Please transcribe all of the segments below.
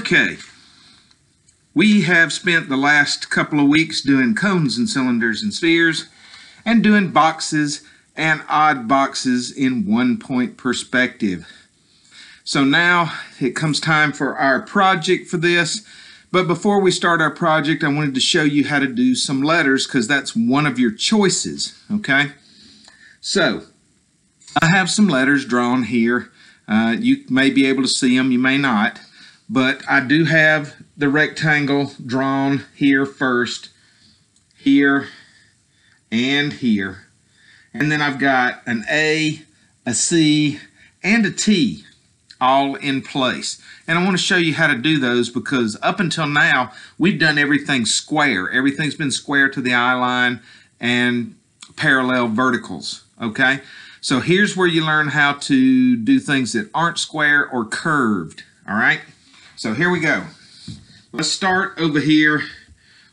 Okay, we have spent the last couple of weeks doing cones and cylinders and spheres and doing boxes and odd boxes in 1-point perspective. So now it comes time for our project for this. But before we start our project, I wanted to show you how to do some letters because that's one of your choices, okay? So I have some letters drawn here. You may be able to see them, you may not. But I do have the rectangle drawn here first, here, and here. And then I've got an A, a C, and a T all in place. And I want to show you how to do those because up until now, we've done everything square. Everything's been square to the eye line and parallel verticals, okay? So here's where you learn how to do things that aren't square or curved, all right? So here we go. Let's start over here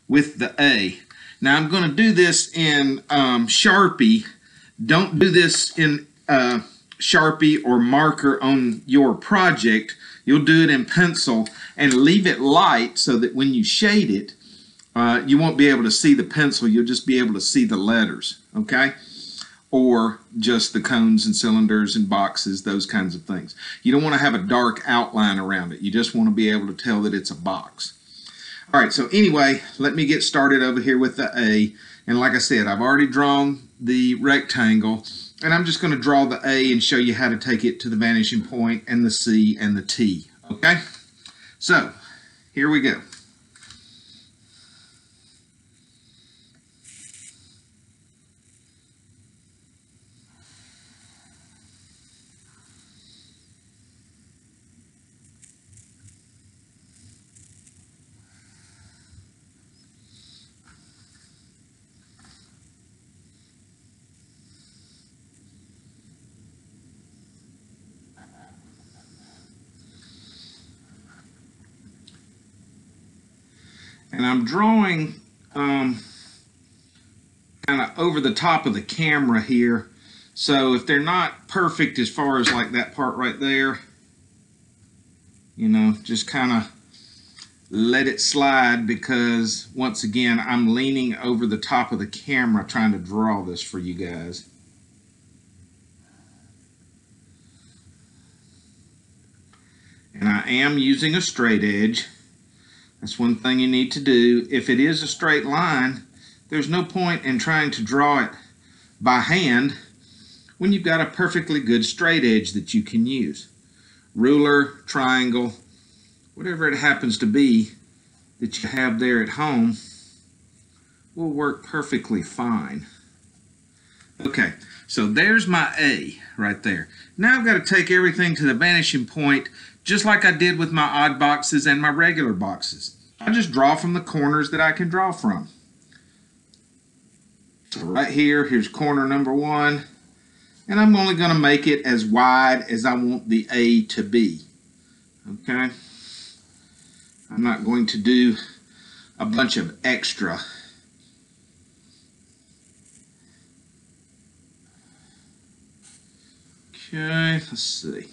with the A. Now I'm going to do this in Sharpie. Don't do this in Sharpie or marker on your project. You'll do it in pencil and leave it light so that when you shade it, you won't be able to see the pencil. You'll just be able to see the letters, okay? Or just the cones and cylinders and boxes, those kinds of things. You don't want to have a dark outline around it. You just want to be able to tell that it's a box. All right, so anyway, let me get started over here with the A. And like I said, I've already drawn the rectangle, and I'm just going to draw the A and show you how to take it to the vanishing point and the C and the T, okay? So, here we go. And I'm drawing kind of over the top of the camera here. So if they're not perfect as far as like that part right there, you know, just kind of let it slide because once again, I'm leaning over the top of the camera trying to draw this for you guys. And I am using a straight edge. That's one thing you need to do. If it is a straight line, there's no point in trying to draw it by hand when you've got a perfectly good straight edge that you can use. Ruler, triangle, whatever it happens to be that you have there at home will work perfectly fine. Okay, so there's my A right there. Now I've got to take everything to the vanishing point just like I did with my odd boxes and my regular boxes. I just draw from the corners that I can draw from. So right here, here's corner number 1, and I'm only going to make it as wide as I want the A to be. Okay? I'm not going to do a bunch of extra. Okay, let's see.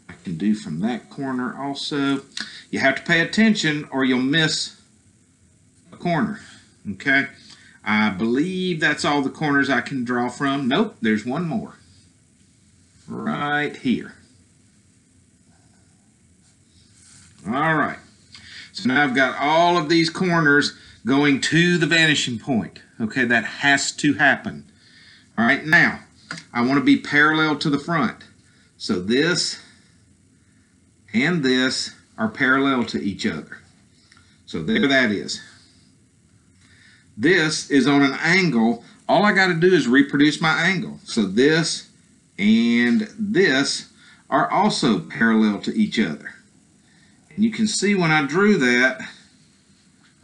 I can do from that corner also. You have to pay attention or you'll miss a corner, okay? I believe that's all the corners I can draw from. Nope, there's one more. Right here. All right. So now I've got all of these corners going to the vanishing point. Okay, that has to happen. All right, now I want to be parallel to the front. So this and this are parallel to each other. So there that is. This is on an angle. All I got to do is reproduce my angle. So this and this are also parallel to each other. And you can see when I drew that,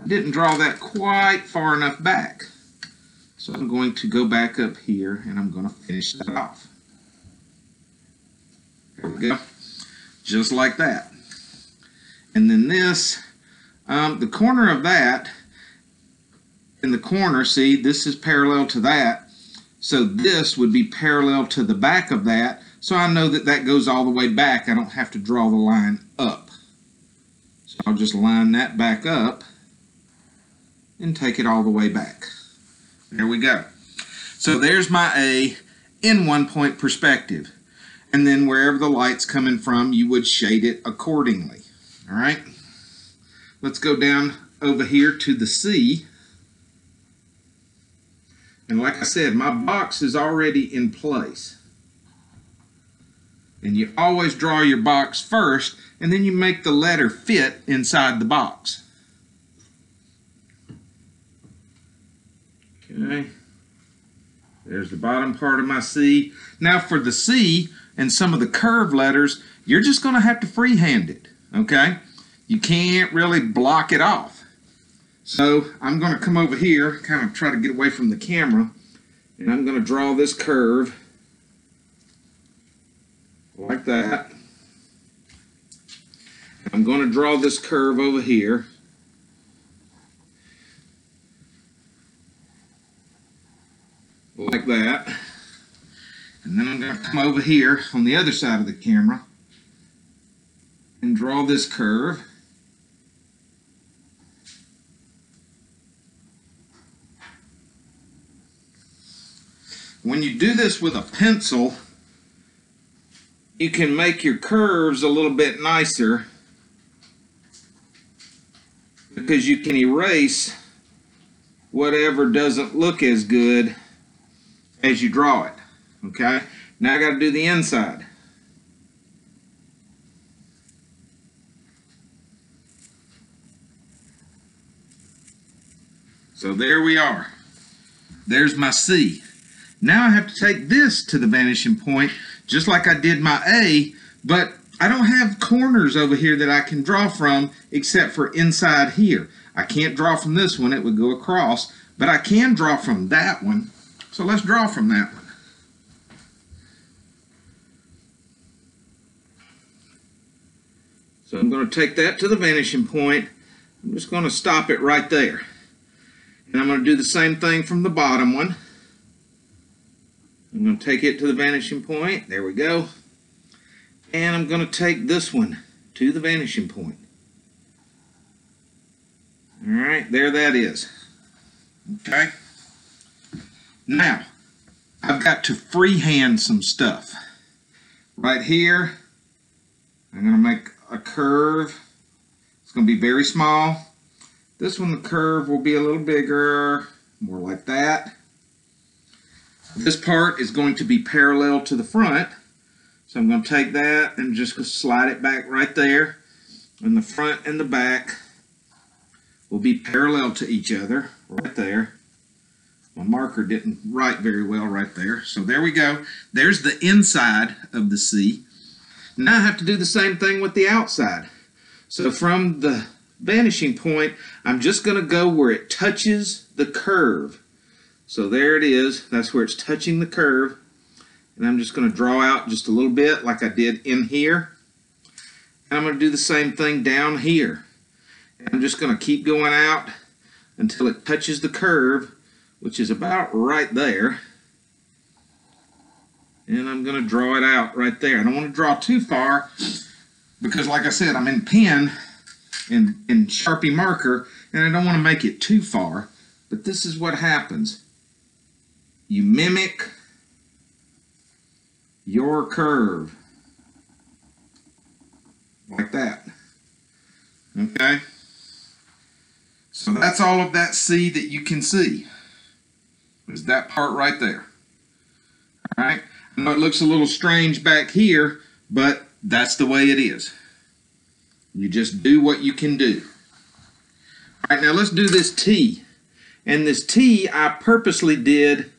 I didn't draw that quite far enough back. So I'm going to go back up here and I'm going to finish that off. There we go. Just like that. And then this, the corner of that, in the corner, see, this is parallel to that. So this would be parallel to the back of that. So I know that that goes all the way back. I don't have to draw the line up. So I'll just line that back up and take it all the way back. There we go. So there's my A in 1-point perspective. And then wherever the light's coming from, you would shade it accordingly. All right? Let's go down over here to the C. And like I said, my box is already in place. And you always draw your box first, and then you make the letter fit inside the box. Okay. There's the bottom part of my C. Now for the C and some of the curved letters, you're just going to have to freehand it, okay? You can't really block it off. So I'm going to come over here, kind of try to get away from the camera, and I'm going to draw this curve like that. I'm going to draw this curve over here. Like that. And then I'm going to come over here on the other side of the camera and draw this curve. When you do this with a pencil, you can make your curves a little bit nicer because you can erase whatever doesn't look as good as you draw it. Okay, now I got to do the inside. So there we are. There's my C. Now I have to take this to the vanishing point just like I did my A, but I don't have corners over here that I can draw from except for inside here. I can't draw from this one, it would go across, but I can draw from that one. So let's draw from that one. So I'm going to take that to the vanishing point. I'm just going to stop it right there. And I'm going to do the same thing from the bottom one. I'm going to take it to the vanishing point. There we go. And I'm going to take this one to the vanishing point. All right, there that is. Okay. Now, I've got to freehand some stuff. Right here, I'm going to make a curve. It's going to be very small. This one, the curve will be a little bigger, more like that. This part is going to be parallel to the front. So I'm going to take that and just slide it back right there. And the front and the back will be parallel to each other right there. My marker didn't write very well right there. So there we go. There's the inside of the C. Now I have to do the same thing with the outside. So from the vanishing point, I'm just going to go where it touches the curve. So there it is. That's where it's touching the curve. And I'm just going to draw out just a little bit like I did in here. And I'm going to do the same thing down here. And I'm just going to keep going out until it touches the curve, which is about right there. And I'm going to draw it out right there. I don't want to draw too far because, like I said, I'm in pen and Sharpie marker, and I don't want to make it too far. But this is what happens. You mimic your curve like that. Okay? So that's all of that C that you can see. Is that part right there. All right? I know it looks a little strange back here, but that's the way it is. You just do what you can do. All right, now let's do this T. And this T I purposely did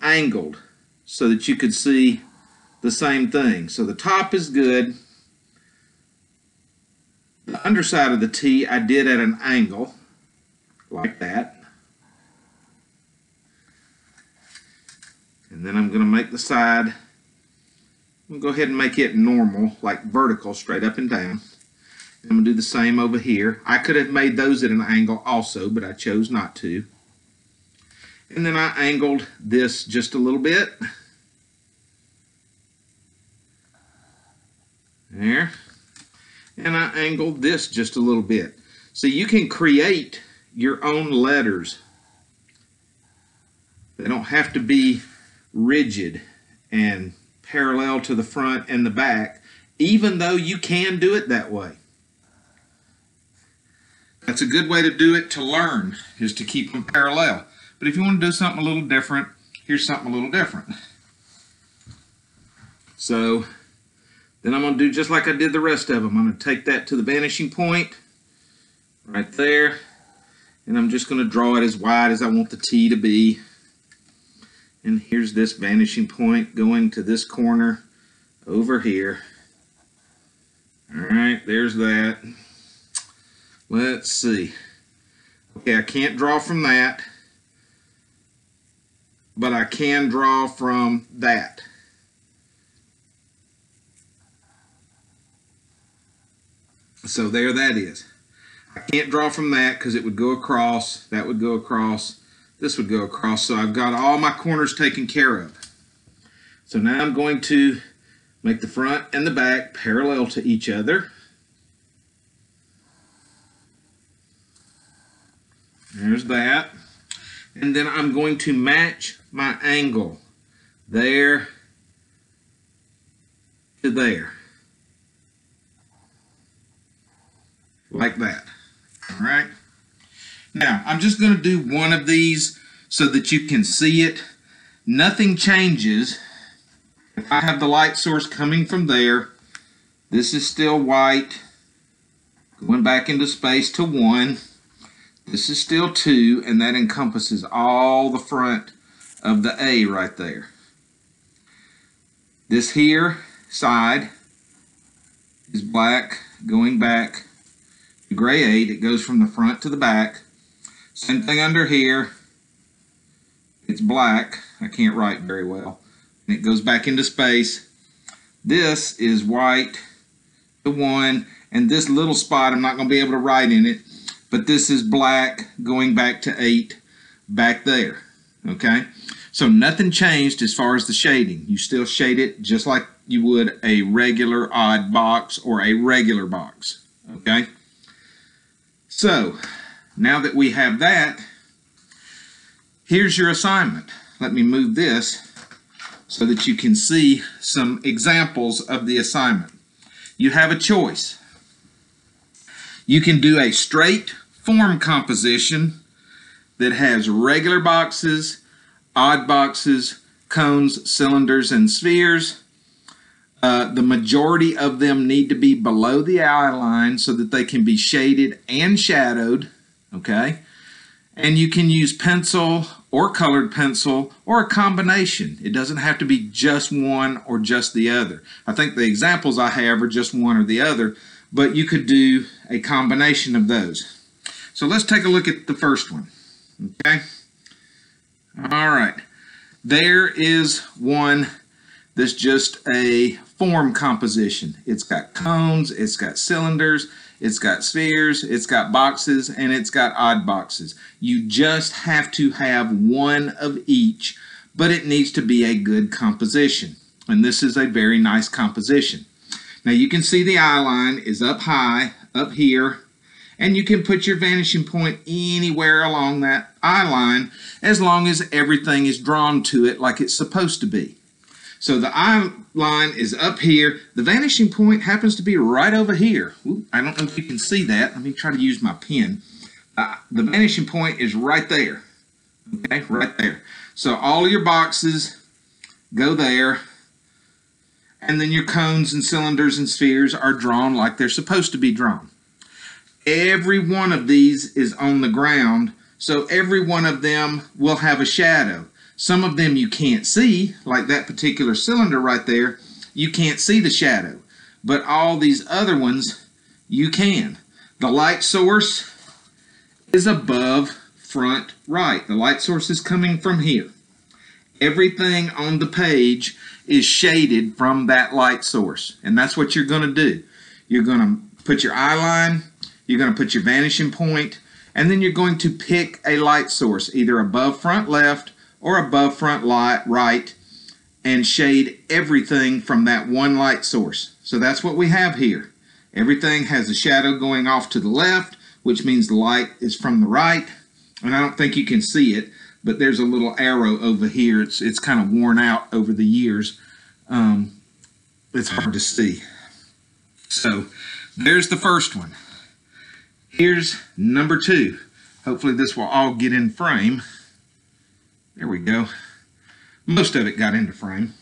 angled so that you could see the same thing. So the top is good. The underside of the T I did at an angle like that. And then I'm going to make the side, I'm going to go ahead and make it normal, like vertical, straight up and down. I'm going to do the same over here. I could have made those at an angle also, but I chose not to. And then I angled this just a little bit. There. and I angled this just a little bit. So you can create your own letters. They don't have to be rigid and parallel to the front and the back, even though you can do it that way. That's a good way to do it to learn, is to keep them parallel. But if you want to do something a little different, here's something a little different. So then I'm going to do just like I did the rest of them. I'm going to take that to the vanishing point right there, and I'm just going to draw it as wide as I want the T to be. And here's this vanishing point going to this corner over here. All right, there's that. Let's see. Okay, I can't draw from that, but I can draw from that. So there that is. I can't draw from that because it would go across, that would go across, this would go across. So I've got all my corners taken care of. So now I'm going to make the front and the back parallel to each other. There's that. And then I'm going to match my angle there to there. Like that. All right. Now, I'm just going to do one of these so that you can see it. Nothing changes. If I have the light source coming from there, this is still white, going back into space to 1. This is still 2, and that encompasses all the front of the A right there. This here side is black, going back to gray 8. It goes from the front to the back. Same thing under here. It's black. I can't write very well. And it goes back into space. This is white to 1, and this little spot I'm not going to be able to write in it. But this is black going back to 8 back there, okay? So nothing changed as far as the shading. You still shade it just like you would a regular odd box or a regular box, okay? So now that we have that, here's your assignment. Let me move this so that you can see some examples of the assignment. You have a choice. You can do a straight form composition that has regular boxes, odd boxes, cones, cylinders, and spheres. The majority of them need to be below the eye line so that they can be shaded and shadowed, okay? And you can use pencil or colored pencil or a combination. It doesn't have to be just one or just the other. I think the examples I have are just one or the other, but you could do a combination of those. So let's take a look at the first one, okay? All right, there is one that's just a form composition. It's got cones, it's got cylinders, it's got spheres, it's got boxes, and it's got odd boxes. You just have to have one of each, but it needs to be a good composition. And this is a very nice composition. Now you can see the eye line is up high, up here, and you can put your vanishing point anywhere along that eye line as long as everything is drawn to it like it's supposed to be. So the eye line is up here. The vanishing point happens to be right over here. Ooh, I don't know if you can see that. Let me try to use my pen. The vanishing point is right there. Okay, right there. So all your boxes go there. And then your cones and cylinders and spheres are drawn like they're supposed to be drawn. Every one of these is on the ground, so every one of them will have a shadow. Some of them you can't see, like that particular cylinder right there, you can't see the shadow. But all these other ones, you can. The light source is above front right. The light source is coming from here. Everything on the page is shaded from that light source. And that's what you're going to do. You're going to put your eye line, you're going to put your vanishing point, and then you're going to pick a light source, either above front left or above front right, and shade everything from that one light source. So that's what we have here. Everything has a shadow going off to the left, which means the light is from the right. And I don't think you can see it, but there's a little arrow over here. It's kind of worn out over the years. It's hard to see. So there's the first one. Here's number 2. Hopefully this will all get in frame. There we go. Most of it got into frame.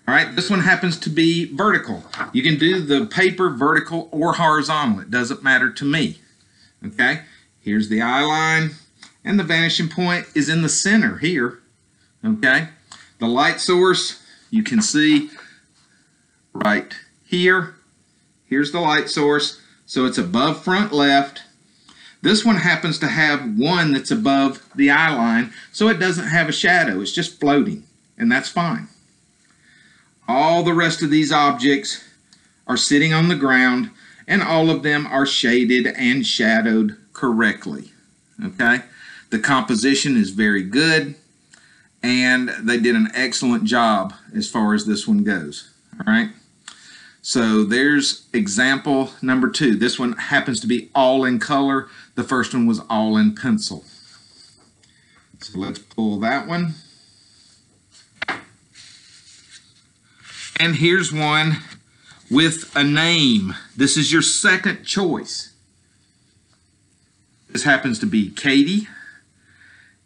All right, this one happens to be vertical. You can do the paper vertical or horizontal. It doesn't matter to me. Okay, here's the eye line, and the vanishing point is in the center here. Okay, the light source you can see right here. Here's the light source, so it's above front left. This one happens to have one that's above the eye line, so it doesn't have a shadow. It's just floating, and that's fine. All the rest of these objects are sitting on the ground, and all of them are shaded and shadowed correctly. Okay? The composition is very good, and they did an excellent job as far as this one goes. All right? So there's example number 2. This one happens to be all in color. The first one was all in pencil. So let's pull that one. And here's one with a name. This is your second choice. This happens to be Katie.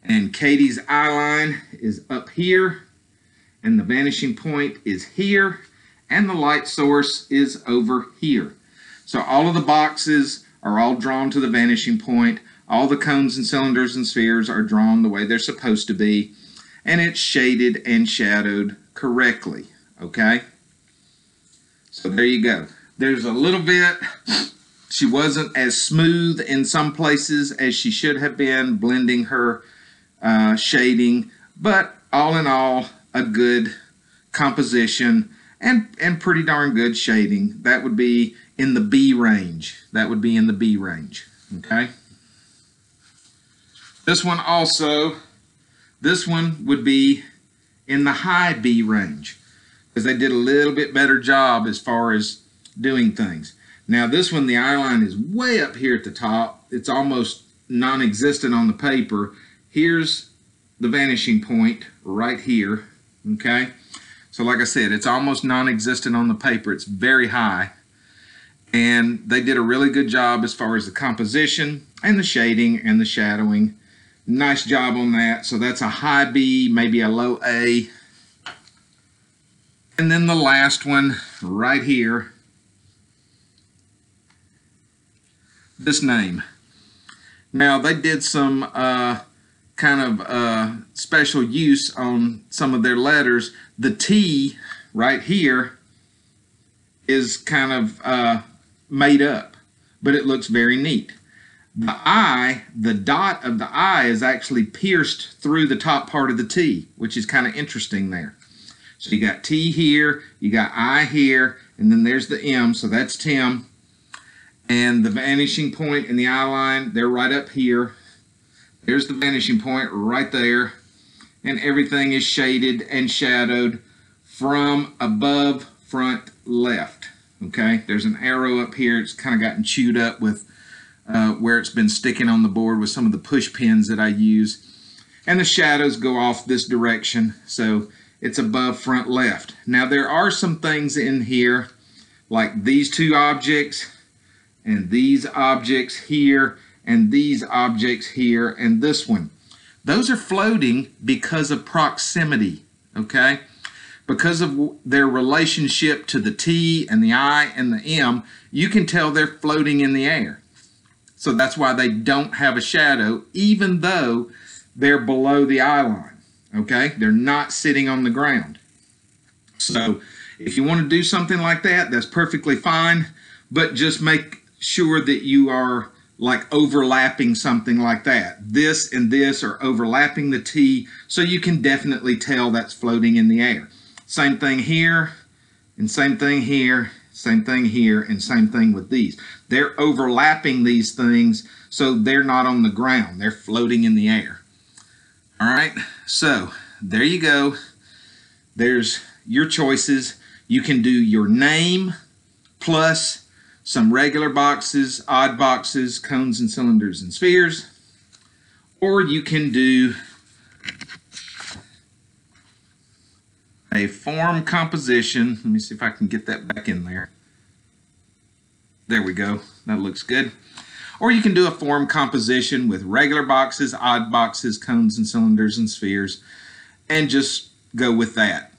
And Katie's eye line is up here. And the vanishing point is here. And the light source is over here. So all of the boxes are all drawn to the vanishing point. All the cones and cylinders and spheres are drawn the way they're supposed to be. And it's shaded and shadowed correctly. Okay? So there you go. There's a little bit, she wasn't as smooth in some places as she should have been, blending her shading, but all in all, a good composition and pretty darn good shading. That would be in the B range. That would be in the B range. Okay? This one also, this one would be in the high B range, because they did a little bit better job as far as doing things. Now this one, the eye line is way up here at the top. It's almost non-existent on the paper. Here's the vanishing point right here, okay? So like I said, it's almost non-existent on the paper. It's very high. And they did a really good job as far as the composition and the shading and the shadowing. Nice job on that. So that's a high B, maybe a low A. And then the last one right here, this name. Now they did some kind of special use on some of their letters. The T right here is kind of made up, but it looks very neat. The I, the dot of the I is actually pierced through the top part of the T, which is kind of interesting there. So you got T here, you got I here, and then there's the M, so that's Tim. And the vanishing point and the eye line, they're right up here. There's the vanishing point right there. And everything is shaded and shadowed from above front left. Okay, there's an arrow up here. It's kind of gotten chewed up with where it's been sticking on the board with some of the push pins that I use. And the shadows go off this direction, so it's above front left. Now there are some things in here, like these two objects, and these objects here, and these objects here, and this one. Those are floating because of proximity, okay? Because of their relationship to the T and the I and the M, you can tell they're floating in the air. So that's why they don't have a shadow, even though they're below the eye line, okay? They're not sitting on the ground. So if you want to do something like that, that's perfectly fine, but just make sure that you are like overlapping something like that. This and this are overlapping the T, so you can definitely tell that's floating in the air. Same thing here, and same thing here, same thing here, and same thing with these. They're overlapping these things, so they're not on the ground. They're floating in the air. All right, so there you go. There's your choices. You can do your name plus some regular boxes, odd boxes, cones and cylinders and spheres, or you can do a form composition. Let me see if I can get that back in there. There we go. That looks good. Or you can do a form composition with regular boxes, odd boxes, cones and cylinders and spheres, and just go with that.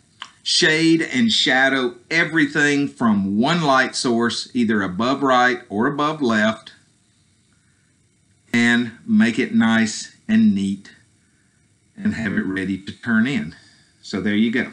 Shade and shadow everything from one light source, either above right or above left, and make it nice and neat and have it ready to turn in. So there you go.